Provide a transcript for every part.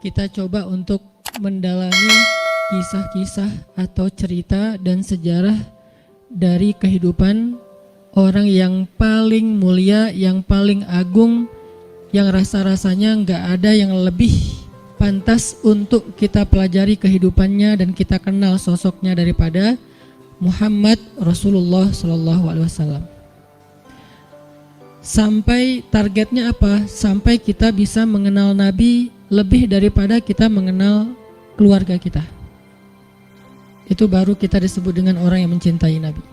kita coba untuk mendalami kisah-kisah atau cerita dan sejarah dari kehidupan orang yang paling mulia, yang paling agung, yang rasa-rasanya nggak ada yang lebih pantas untuk kita pelajari kehidupannya dan kita kenal sosoknya daripada Muhammad Rasulullah SAW. Sampai targetnya apa? Sampai kita bisa mengenal Nabi lebih daripada kita mengenal keluarga kita. Itu baru kita disebut dengan orang yang mencintai Nabi.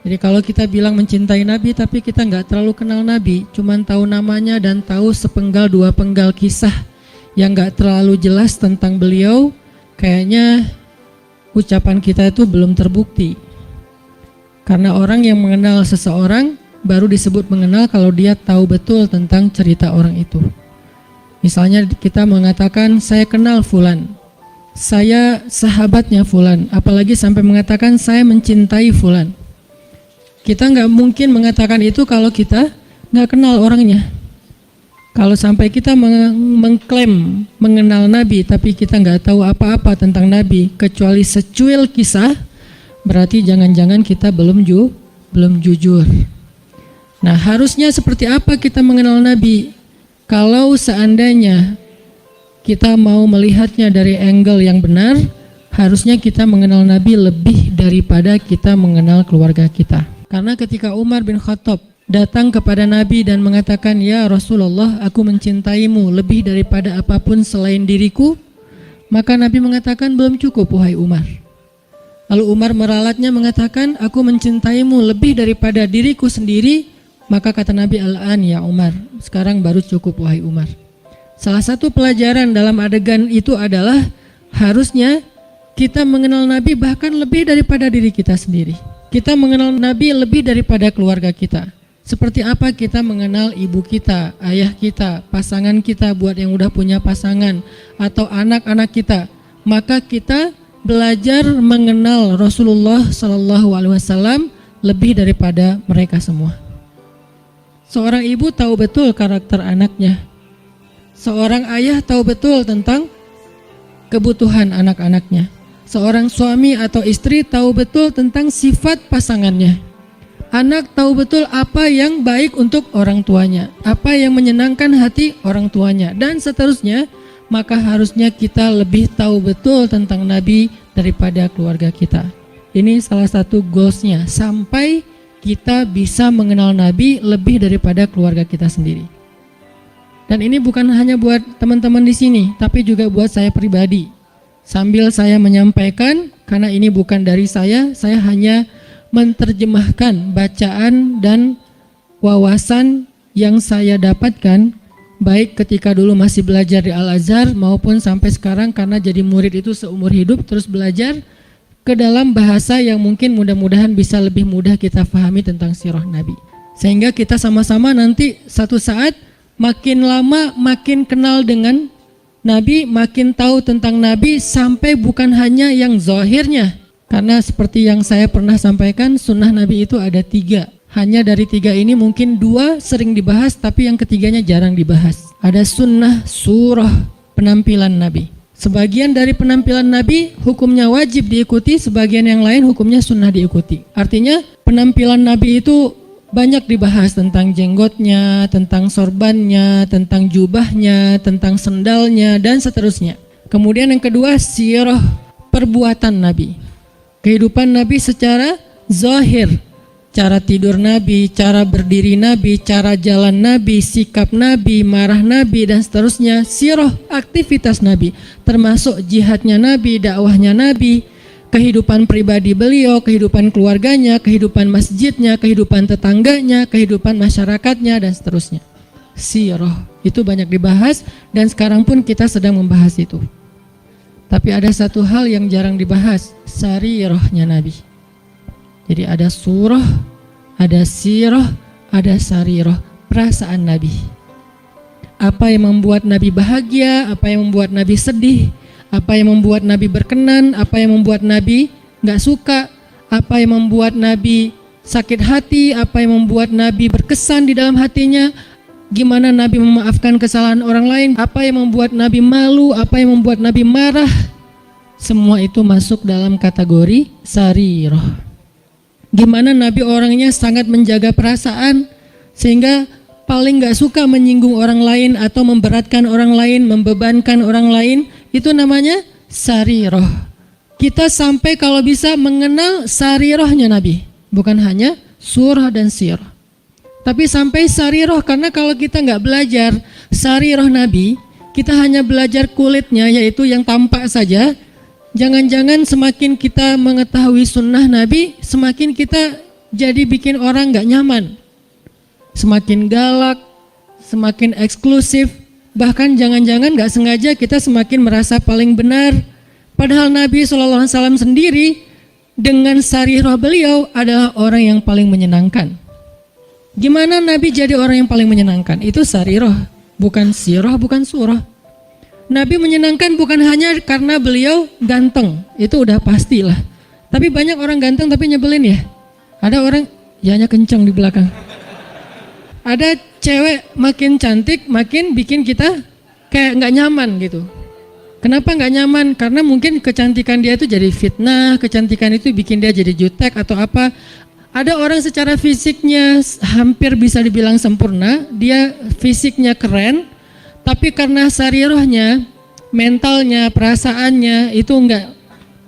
Jadi kalau kita bilang mencintai Nabi tapi kita nggak terlalu kenal Nabi, cuman tahu namanya dan tahu sepenggal dua penggal kisah yang nggak terlalu jelas tentang beliau, kayaknya ucapan kita itu belum terbukti. Karena orang yang mengenal seseorang baru disebut mengenal kalau dia tahu betul tentang cerita orang itu. Misalnya kita mengatakan saya kenal fulan, saya sahabatnya fulan, apalagi sampai mengatakan saya mencintai fulan. Kita nggak mungkin mengatakan itu kalau kita nggak kenal orangnya. Kalau sampai kita mengklaim mengenal Nabi tapi kita nggak tahu apa-apa tentang Nabi kecuali secuil kisah, berarti jangan-jangan kita belum jujur. Nah, harusnya seperti apa kita mengenal Nabi? Kalau seandainya kita mau melihatnya dari angle yang benar, harusnya kita mengenal Nabi lebih daripada kita mengenal keluarga kita. Karena ketika Umar bin Khattab datang kepada Nabi dan mengatakan, "Ya Rasulullah, aku mencintaimu lebih daripada apapun selain diriku," maka Nabi mengatakan, "Belum cukup wahai Umar." Lalu Umar meralatnya mengatakan, "Aku mencintaimu lebih daripada diriku sendiri," maka kata Nabi, "Al-an ya Umar, sekarang baru cukup wahai Umar." Salah satu pelajaran dalam adegan itu adalah harusnya kita mengenal Nabi bahkan lebih daripada diri kita sendiri. Kita mengenal Nabi lebih daripada keluarga kita. Seperti apa kita mengenal ibu kita, ayah kita, pasangan kita buat yang udah punya pasangan, atau anak-anak kita. Maka kita belajar mengenal Rasulullah SAW lebih daripada mereka semua. Seorang ibu tahu betul karakter anaknya. Seorang ayah tahu betul tentang kebutuhan anak-anaknya. Seorang suami atau istri tahu betul tentang sifat pasangannya. Anak tahu betul apa yang baik untuk orang tuanya, apa yang menyenangkan hati orang tuanya, dan seterusnya. Maka harusnya kita lebih tahu betul tentang Nabi daripada keluarga kita. Ini salah satu goalsnya, sampai kita bisa mengenal Nabi lebih daripada keluarga kita sendiri. Dan ini bukan hanya buat teman-teman di sini, tapi juga buat saya pribadi. Sambil saya menyampaikan, karena ini bukan dari saya hanya menerjemahkan bacaan dan wawasan yang saya dapatkan, baik ketika dulu masih belajar di Al-Azhar maupun sampai sekarang karena jadi murid itu seumur hidup terus belajar ke dalam bahasa yang mungkin mudah-mudahan bisa lebih mudah kita pahami tentang sirah Nabi. Sehingga kita sama-sama nanti satu saat makin lama makin kenal dengan Nabi, makin tahu tentang Nabi sampai bukan hanya yang zahirnya. Karena seperti yang saya pernah sampaikan, sunnah Nabi itu ada 3. Hanya dari 3 ini mungkin 2 sering dibahas, tapi yang ketiganya jarang dibahas. Ada sunnah surah penampilan Nabi. Sebagian dari penampilan Nabi hukumnya wajib diikuti, sebagian yang lain hukumnya sunnah diikuti. Artinya penampilan Nabi itu banyak dibahas tentang jenggotnya, tentang sorbannya, tentang jubahnya, tentang sendalnya, dan seterusnya. Kemudian yang kedua, sirah perbuatan Nabi. Kehidupan Nabi secara zahir. Cara tidur Nabi, cara berdiri Nabi, cara jalan Nabi, sikap Nabi, marah Nabi, dan seterusnya. Sirah aktivitas Nabi, termasuk jihadnya Nabi, dakwahnya Nabi, kehidupan pribadi beliau, kehidupan keluarganya, kehidupan masjidnya, kehidupan tetangganya, kehidupan masyarakatnya, dan seterusnya. Sirah itu banyak dibahas dan sekarang pun kita sedang membahas itu. Tapi ada satu hal yang jarang dibahas, sarirahnya Nabi. Jadi ada surah, ada sirah, ada sarirah, perasaan Nabi. Apa yang membuat Nabi bahagia, apa yang membuat Nabi sedih, apa yang membuat Nabi berkenan, apa yang membuat Nabi nggak suka, apa yang membuat Nabi sakit hati, apa yang membuat Nabi berkesan di dalam hatinya, gimana Nabi memaafkan kesalahan orang lain, apa yang membuat Nabi malu, apa yang membuat Nabi marah. Semua itu masuk dalam kategori sarirah. Gimana Nabi orangnya sangat menjaga perasaan, sehingga paling gak suka menyinggung orang lain atau memberatkan orang lain, membebankan orang lain. Itu namanya sarirah. Kita sampai kalau bisa mengenal sarirahnya Nabi, bukan hanya surah dan sirah, tapi sampai sarirah. Karena kalau kita nggak belajar sarirah Nabi, kita hanya belajar kulitnya, yaitu yang tampak saja. Jangan-jangan semakin kita mengetahui sunnah Nabi, semakin kita jadi bikin orang nggak nyaman, semakin galak, semakin eksklusif, bahkan jangan-jangan nggak sengaja kita semakin merasa paling benar. Padahal Nabi SAW sendiri dengan sarirah beliau adalah orang yang paling menyenangkan. Gimana Nabi jadi orang yang paling menyenangkan? Itu sarirah, bukan sirah, bukan surah. Nabi menyenangkan bukan hanya karena beliau ganteng, itu udah pastilah. Tapi banyak orang ganteng tapi nyebelin ya. Ada orang, yanya kencang di belakang. Ada cewek makin cantik, makin bikin kita kayak nggak nyaman gitu. Kenapa nggak nyaman? Karena mungkin kecantikan dia itu jadi fitnah, kecantikan itu bikin dia jadi jutek atau apa. Ada orang secara fisiknya hampir bisa dibilang sempurna, dia fisiknya keren, tapi karena sarirahnya, mentalnya, perasaannya itu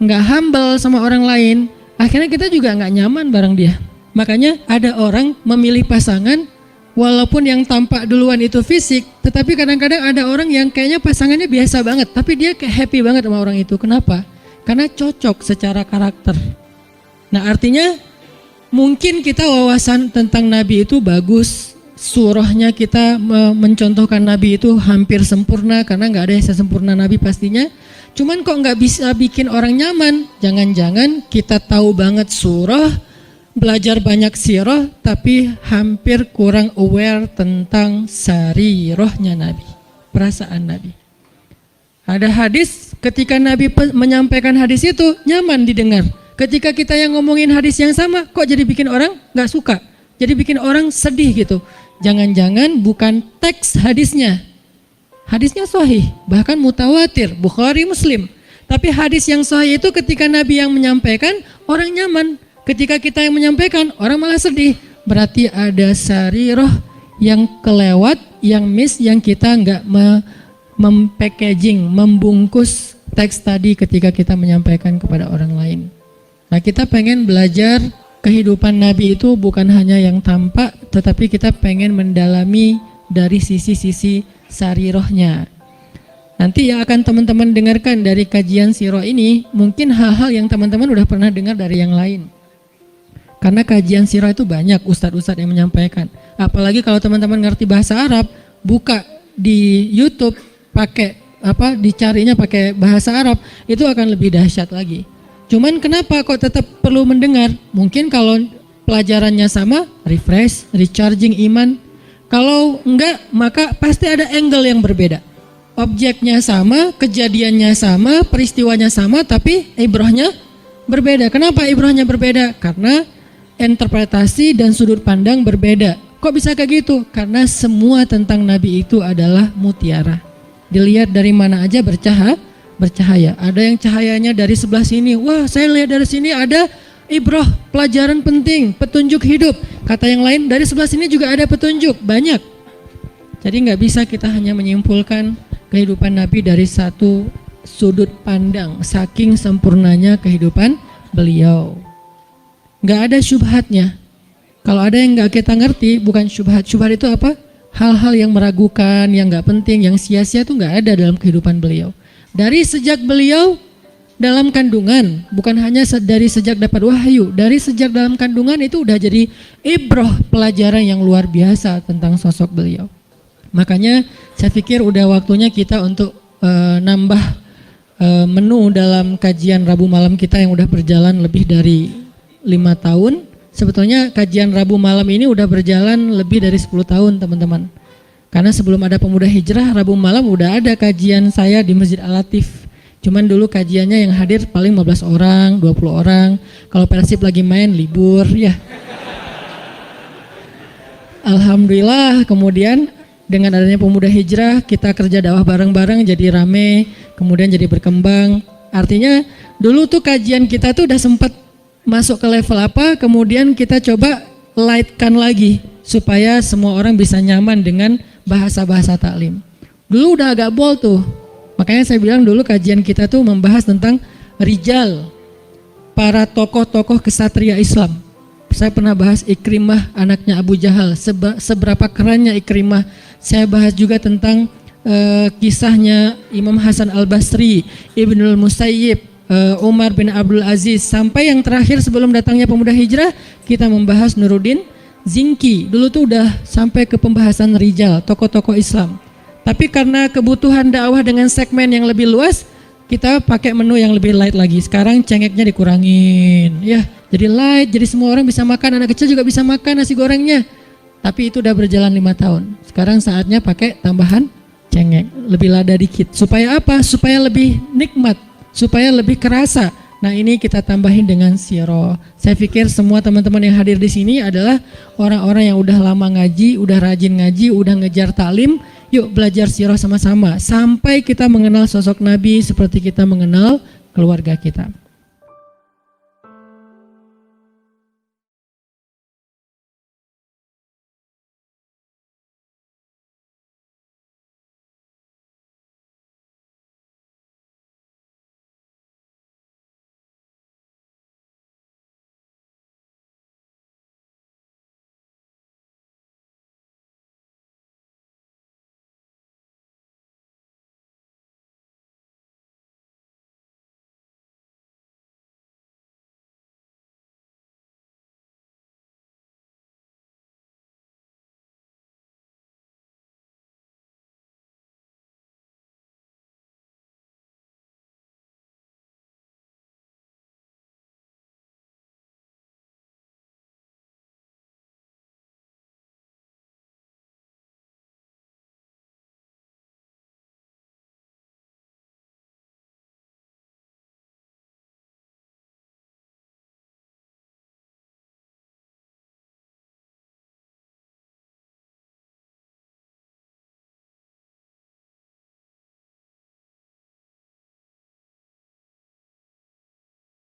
nggak humble sama orang lain, akhirnya kita juga nggak nyaman bareng dia. Makanya ada orang memilih pasangan walaupun yang tampak duluan itu fisik, tetapi kadang-kadang ada orang yang kayaknya pasangannya biasa banget, tapi dia kayak happy banget sama orang itu. Kenapa? Karena cocok secara karakter. Nah artinya mungkin kita wawasan tentang Nabi itu bagus, surahnya kita mencontohkan Nabi itu hampir sempurna, karena nggak ada yang sempurna Nabi pastinya. Cuman kok nggak bisa bikin orang nyaman? Jangan-jangan kita tahu banget surah, belajar banyak sirah, tapi hampir kurang aware tentang sarirahnya Nabi, perasaan Nabi. Ada hadis ketika Nabi menyampaikan hadis itu nyaman didengar. Ketika kita yang ngomongin hadis yang sama, kok jadi bikin orang gak suka, jadi bikin orang sedih gitu. Jangan-jangan bukan teks hadisnya. Hadisnya sahih, bahkan mutawatir, Bukhari, Muslim. Tapi hadis yang sahih itu ketika Nabi yang menyampaikan, orang nyaman. Ketika kita yang menyampaikan, orang malah sedih. Berarti ada sarirah yang kelewat, yang miss, yang kita nggak mem-packaging, membungkus teks tadi ketika kita menyampaikan kepada orang lain. Nah kita pengen belajar kehidupan Nabi itu bukan hanya yang tampak, tetapi kita pengen mendalami dari sisi-sisi sarirahnya. Nanti yang akan teman-teman dengarkan dari kajian sirah ini, mungkin hal-hal yang teman-teman udah pernah dengar dari yang lain. Karena kajian sirah itu banyak ustadz-ustadz yang menyampaikan. Apalagi kalau teman-teman ngerti bahasa Arab, buka di YouTube dicarinya pakai bahasa Arab, itu akan lebih dahsyat lagi. Cuman kenapa kok tetap perlu mendengar? Mungkin kalau pelajarannya sama, refresh, recharging iman. Kalau enggak, maka pasti ada angle yang berbeda. Objeknya sama, kejadiannya sama, peristiwanya sama, tapi ibrahnya berbeda. Kenapa ibrahnya berbeda? Karena interpretasi dan sudut pandang berbeda. Kok bisa kayak gitu? Karena semua tentang Nabi itu adalah mutiara. Dilihat dari mana aja bercahaya. Ada yang cahayanya dari sebelah sini. Wah, saya lihat dari sini ada ibrah, pelajaran penting, petunjuk hidup. Kata yang lain, dari sebelah sini juga ada petunjuk, banyak. Jadi nggak bisa kita hanya menyimpulkan kehidupan Nabi dari satu sudut pandang, saking sempurnanya kehidupan beliau. Nggak ada syubhatnya. Kalau ada yang nggak kita ngerti, bukan syubhat. Syubhat itu apa? Hal-hal yang meragukan, yang nggak penting, yang sia-sia itu nggak ada dalam kehidupan beliau. Dari sejak beliau dalam kandungan, bukan hanya dari sejak dapat wahyu, dari sejak dalam kandungan itu udah jadi ibrah, pelajaran yang luar biasa tentang sosok beliau. Makanya saya pikir udah waktunya kita untuk nambah menu dalam kajian Rabu malam kita yang udah berjalan lebih dari 5 tahun. Sebetulnya kajian Rabu malam ini udah berjalan lebih dari 10 tahun teman-teman. Karena sebelum ada Pemuda Hijrah, Rabu malam udah ada kajian saya di Masjid Al-Latif. Cuman dulu kajiannya yang hadir paling 15 orang, 20 orang. Kalau Persib lagi main libur ya. Alhamdulillah kemudian dengan adanya pemuda hijrah, kita kerja dakwah bareng-bareng jadi rame, kemudian jadi berkembang. Artinya dulu tuh kajian kita tuh udah sempat masuk ke level apa, kemudian kita coba lightkan lagi supaya semua orang bisa nyaman dengan bahasa-bahasa taklim. Dulu udah agak bold tuh, makanya saya bilang dulu kajian kita tuh membahas tentang rijal, para tokoh-tokoh kesatria Islam. Saya pernah bahas Ikrimah anaknya Abu Jahal, seberapa kerennya Ikrimah. Saya bahas juga tentang kisahnya Imam Hasan Al-Basri, Ibnul Musayyib, Umar bin Abdul Aziz, sampai yang terakhir sebelum datangnya pemuda hijrah kita membahas Nuruddin Zinki. Dulu tuh udah sampai ke pembahasan rijal, tokoh-tokoh Islam. Tapi karena kebutuhan dakwah dengan segmen yang lebih luas, kita pakai menu yang lebih light lagi. Sekarang cengeknya dikurangin, ya. Jadi light, jadi semua orang bisa makan, anak kecil juga bisa makan nasi gorengnya. Tapi itu udah berjalan 5 tahun. Sekarang saatnya pakai tambahan cengek, lebih lada dikit. Supaya apa? Supaya lebih nikmat, supaya lebih kerasa. Nah ini kita tambahin dengan siro. Saya pikir semua teman-teman yang hadir di sini adalah orang-orang yang udah lama ngaji, udah rajin ngaji, udah ngejar taklim. Yuk belajar siro sama-sama sampai kita mengenal sosok Nabi seperti kita mengenal keluarga kita.